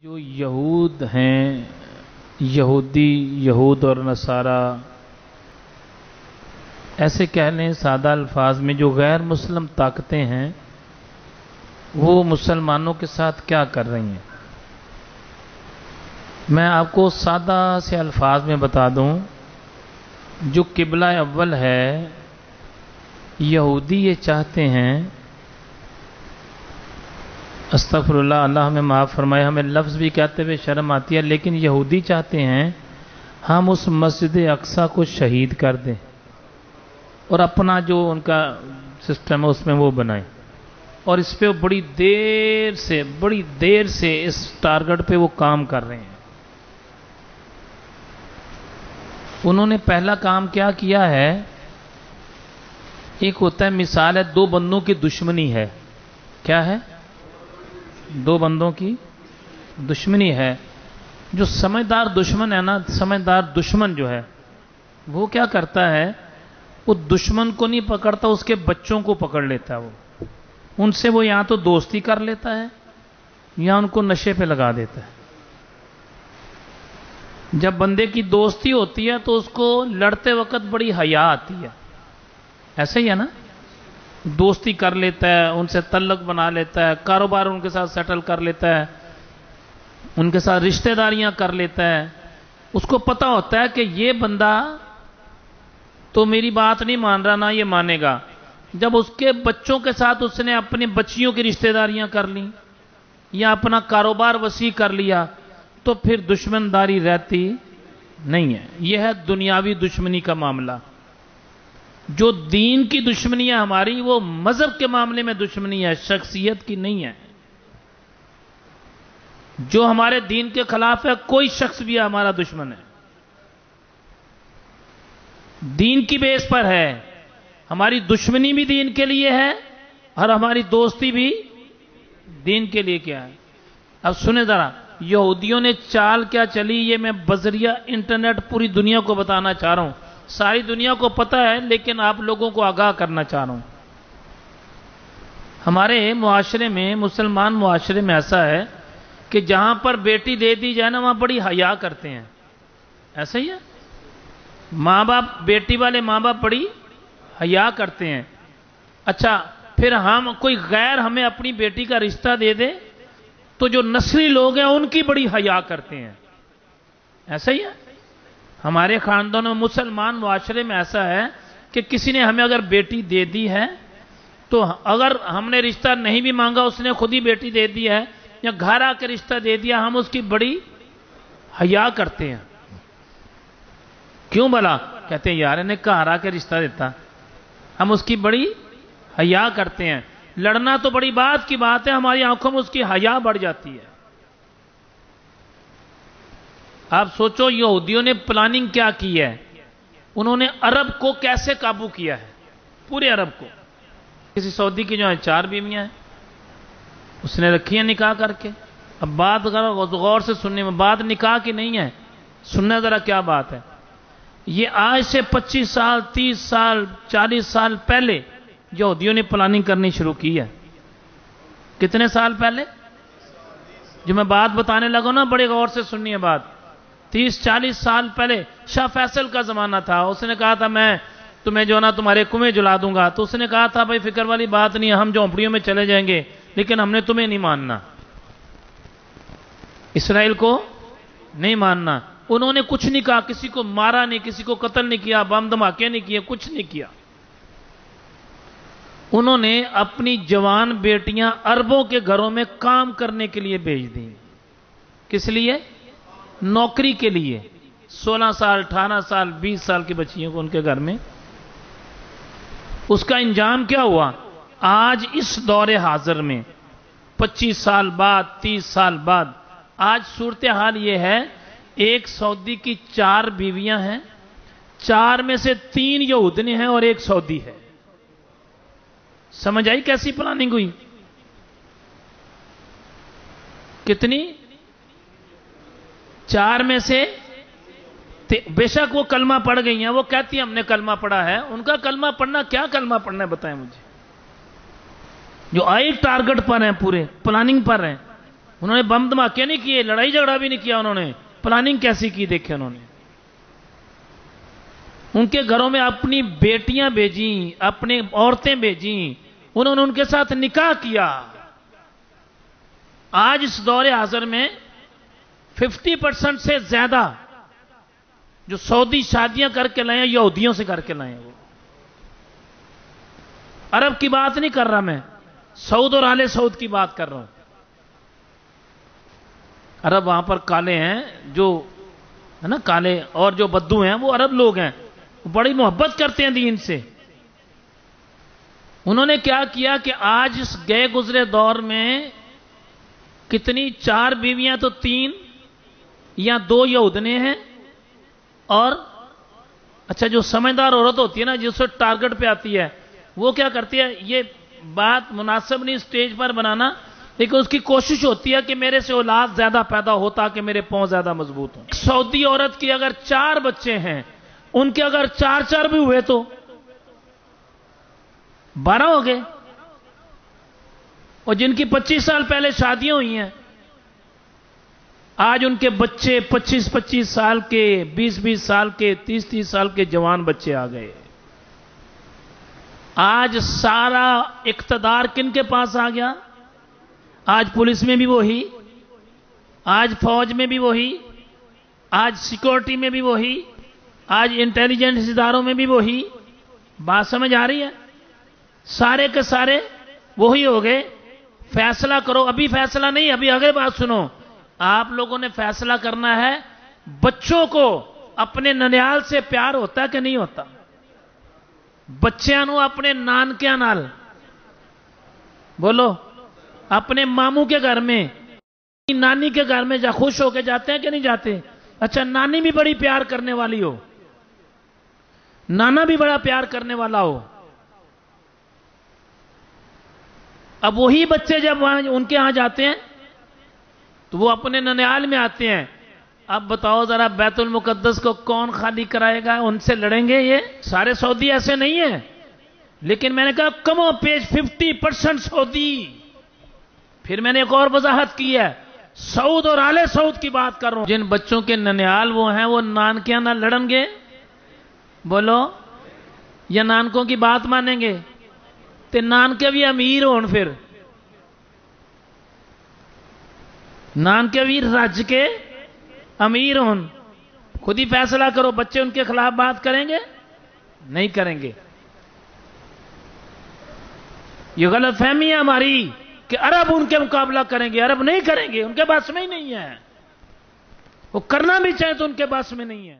جو یہود ہیں، یہود اور نصارہ، ایسے کہہ لیں سادہ الفاظ میں، جو غیر مسلم طاقتیں ہیں وہ مسلمانوں کے ساتھ کیا کر رہی ہیں؟ میں آپ کو سادہ سے الفاظ میں بتا دوں، جو قبلہ اول ہے یہودی، یہ چاہتے ہیں، استغفر اللہ، اللہ ہمیں معاف فرمائے، ہمیں لفظ بھی کہتے ہوئے شرم آتی ہے، لیکن یہودی چاہتے ہیں ہم اس مسجد اقصی کو شہید کر دیں اور اپنا جو ان کا سسٹم ہے اس میں وہ بنائیں، اور اس پہ بڑی دیر سے اس ٹارگٹ پہ وہ کام کر رہے ہیں۔ انہوں نے پہلا کام کیا کیا ہے؟ ایک ہوتا ہے، مثال ہے، دو بندوں کی دشمنی ہے۔ کیا ہے؟ دو بندوں کی دشمنی ہے۔ جو سمجھدار دشمن ہے نا، سمجھدار دشمن جو ہے وہ کیا کرتا ہے؟ وہ دشمن کو نہیں پکڑتا، اس کے بچوں کو پکڑ لیتا ہے۔ وہ ان سے وہ یا تو دوستی کر لیتا ہے یا ان کو نشے پہ لگا دیتا ہے۔ جب بندے کی دوستی ہوتی ہے تو اس کو لڑتے وقت بڑی حیا آتی ہے، ایسے ہی ہے نا؟ دوستی کر لیتا ہے، ان سے تعلق بنا لیتا ہے، کاروبار ان کے ساتھ سیٹل کر لیتا ہے، ان کے ساتھ رشتہ داریاں کر لیتا ہے۔ اس کو پتہ ہوتا ہے کہ یہ بندہ تو میری بات نہیں مان رہا، نہ یہ مانے گا۔ جب اس کے بچوں کے ساتھ اس نے اپنی بچیوں کی رشتہ داریاں کر لیں یا اپنا کاروبار وسیع کر لیا تو پھر دشمنداری رہتی نہیں ہے۔ یہ ہے دنیاوی دشمنی کا معاملہ۔ جو دین کی دشمنی ہے ہماری، وہ مذہب کے معاملے میں دشمنی ہے، شخصیت کی نہیں ہے۔ جو ہمارے دین کے خلاف ہے، کوئی شخص بھی ہمارا دشمن ہے، دین کی بیس پر ہے۔ ہماری دشمنی بھی دین کے لیے ہے اور ہماری دوستی بھی دین کے لیے کیا ہے۔ اب سنیں ذرا، یہودیوں نے چال کیا چلی، یہ میں بذریعہ انٹرنیٹ پوری دنیا کو بتانا چاہ رہا ہوں۔ ساری دنیا کو پتہ ہے لیکن آپ لوگوں کو آگاہ کرنا چاہ رہا ہوں۔ ہمارے معاشرے میں، مسلمان معاشرے میں ایسا ہے کہ جہاں پر بیٹی دے دی جائے نا، وہاں بڑی حیا کرتے ہیں، ایسا ہی ہے؟ ماں باپ، بیٹی والے ماں باپ بڑی حیا کرتے ہیں۔ اچھا، پھر ہم کوئی غیر ہمیں اپنی بیٹی کا رشتہ دے دے تو جو نسلی لوگ ہیں ان کی بڑی حیا کرتے ہیں، ایسا ہی ہے؟ ہمارے خاندانوں، مسلمان معاشرے میں ایسا ہے کہ کسی نے ہمیں اگر بیٹی دے دی ہے تو اگر ہم نے رشتہ نہیں بھی مانگا، اس نے خود ہی بیٹی دے دی ہے یا گھر آ کے رشتہ دے دیا، ہم اس کی بڑی حیا کرتے ہیں۔ کیوں بھلا؟ کہتے ہیں یار انہیں گھر آ کے رشتہ دیتا، ہم اس کی بڑی حیا کرتے ہیں۔ لڑنا تو بڑی بات کی بات ہے، ہماری آنکھوں میں اس کی حیا بڑھ جاتی ہے۔ آپ سوچو یہودیوں نے پلاننگ کیا کی ہے، انہوں نے عرب کو کیسے قابو کیا ہے، پورے عرب کو۔ کسی سعودی کی جو ہے 4 بیویاں ہیں، اس نے رکھی ہیں نکاح کر کے۔ اب بات غور سے سننے میں، بات نکاح کی نہیں ہے، سننا ذرا کیا بات ہے۔ یہ آج سے 25 سال، 30 سال، 40 سال پہلے یہودیوں نے پلاننگ کرنی شروع کی ہے۔ کتنے سال پہلے؟ جو میں بات بتانے لگا نا، بڑے غور سے سننی ہے بات۔ 30-40 سال پہلے شاہ فیصل کا زمانہ تھا، اس نے کہا تھا میں تمہیں جو نا تمہارے کنویں جلا دوں گا، تو اس نے کہا تھا بھائی فکر والی بات نہیں ہے، ہم جھونپڑیوں میں چلے جائیں گے لیکن ہم نے تمہیں نہیں ماننا، اسرائیل کو نہیں ماننا۔ انہوں نے کچھ نہیں کہا، کسی کو مارا نہیں، کسی کو قتل نہیں کیا، بم دھماکے نہیں کیے، کچھ نہیں کیا۔ انہوں نے اپنی جوان بیٹیاں عربوں کے گھروں میں کام کرنے کے لیے بھیج دیں۔ کس لیے؟ نوکری کے لیے۔ 16 سال، 18 سال، 20 سال کی بچیوں کو ان کے گھر میں۔ اس کا انجام کیا ہوا؟ آج اس دور حاضر میں 25 سال بعد، 30 سال بعد، آج صورتحال یہ ہے، ایک سعودی کی 4 بیویاں ہیں، 4 میں سے 3 یہودنی ہیں اور 1 سعودی ہے۔ سمجھ آئی کیسی پلاننگ ہوئی؟ کتنی؟ 4 میں سے بے شک وہ کلمہ پڑھ گئی ہیں، وہ کہتی ہیں ہم نے کلمہ پڑھا ہے۔ ان کا کلمہ پڑھنا، کیا کلمہ پڑھنا ہے بتائیں مجھے؟ جو ایک ٹارگٹ پر ہیں، پورے پلاننگ پر ہیں، انہوں نے بم دھماکے نہیں کیے، لڑائی جھگڑا بھی نہیں کیا، انہوں نے پلاننگ کیسی کی دیکھے انہوں نے. ان کے گھروں میں اپنی بیٹیاں بھیجیں، اپنی عورتیں بھیجیں، انہوں نے ان کے ساتھ نکاح کیا. آج اس دور حاضر میں 50% سے زیادہ جو سعودی شادیاں کر کے لائے ہیں یہودیوں سے کر کے لائے ہیں. وہ عرب کی بات نہیں کر رہا میں، سعود اور آل سعود کی بات کر رہا ہوں. عرب وہاں پر کالے ہیں جو ہے نا، کالے اور جو بدو ہیں وہ عرب لوگ ہیں، وہ بڑی محبت کرتے ہیں دین سے. انہوں نے کیا کیا کہ آج اس گئے گزرے دور میں کتنی 4 بیویاں تو 3 یا 2 یہودنے ہیں. اور اچھا جو سمجھدار عورت ہوتی ہے نا، جس سے ٹارگٹ پہ آتی ہے، وہ کیا کرتی ہے، یہ بات مناسب نہیں اسٹیج پر بنانا، لیکن اس کی کوشش ہوتی ہے کہ میرے سے اولاد زیادہ پیدا ہو تاکہ میرے پاؤں زیادہ مضبوط ہوں. سعودی عورت کی اگر 4 بچے ہیں، ان کے اگر 4 بھی ہوئے تو 12 ہو گئے. اور جن کی 25 سال پہلے شادیاں ہوئی ہیں، آج ان کے بچے 25 سال کے، 20 سال کے، 30 سال کے جوان بچے آ گئے. آج سارا اقتدار کن کے پاس آ گیا؟ آج پولیس میں بھی وہی، آج فوج میں بھی وہی، آج سیکورٹی میں بھی وہی، آج انٹیلیجنس اداروں میں بھی وہی. بات سمجھ آ رہی ہے؟ سارے کے سارے وہی ہو گئے. فیصلہ کرو. ابھی فیصلہ نہیں، ابھی آگے بات سنو. آپ لوگوں نے فیصلہ کرنا ہے بچوں کو اپنے ننیال سے پیار ہوتا ہے کہ نہیں ہوتا؟ بچیاں نو اپنے نانکیاں نال بولو، اپنے ماموں کے گھر میں، نانی کے گھر میں خوش ہو کے جاتے ہیں کہ نہیں جاتے؟ اچھا نانی بھی بڑی پیار کرنے والی ہو، نانا بھی بڑا پیار کرنے والا ہو، اب وہی بچے جب ان کے ہاں جاتے ہیں تو وہ اپنے ننیال میں آتے ہیں. اب بتاؤ ذرا بیت المقدس کو کون خالی کرائے گا؟ ان سے لڑیں گے یہ سارے سعودی؟ ایسے نہیں ہیں. لیکن میں نے کہا کم و پیش 50% سعودی. پھر میں نے ایک اور وضاحت کی ہے، سعود اور آل سعود کی بات کر رہا ہوں. جن بچوں کے ننیال وہ ہیں، وہ نانکیاں نہ لڑن گے بولو، یا نانکوں کی بات مانیں گے؟ تے نانکے بھی امیر ہون، پھر نانکے بھی رج کے امیر ہون. خود ہی فیصلہ کرو. بچے ان کے خلاف بات کریں گے؟ نہیں کریں گے. یہ غلط فہمی ہے ہماری کہ عرب ان کے مقابلہ کریں گے. عرب نہیں کریں گے، ان کے بس میں ہی نہیں ہے. وہ کرنا بھی چاہیں تو ان کے بس میں نہیں ہے.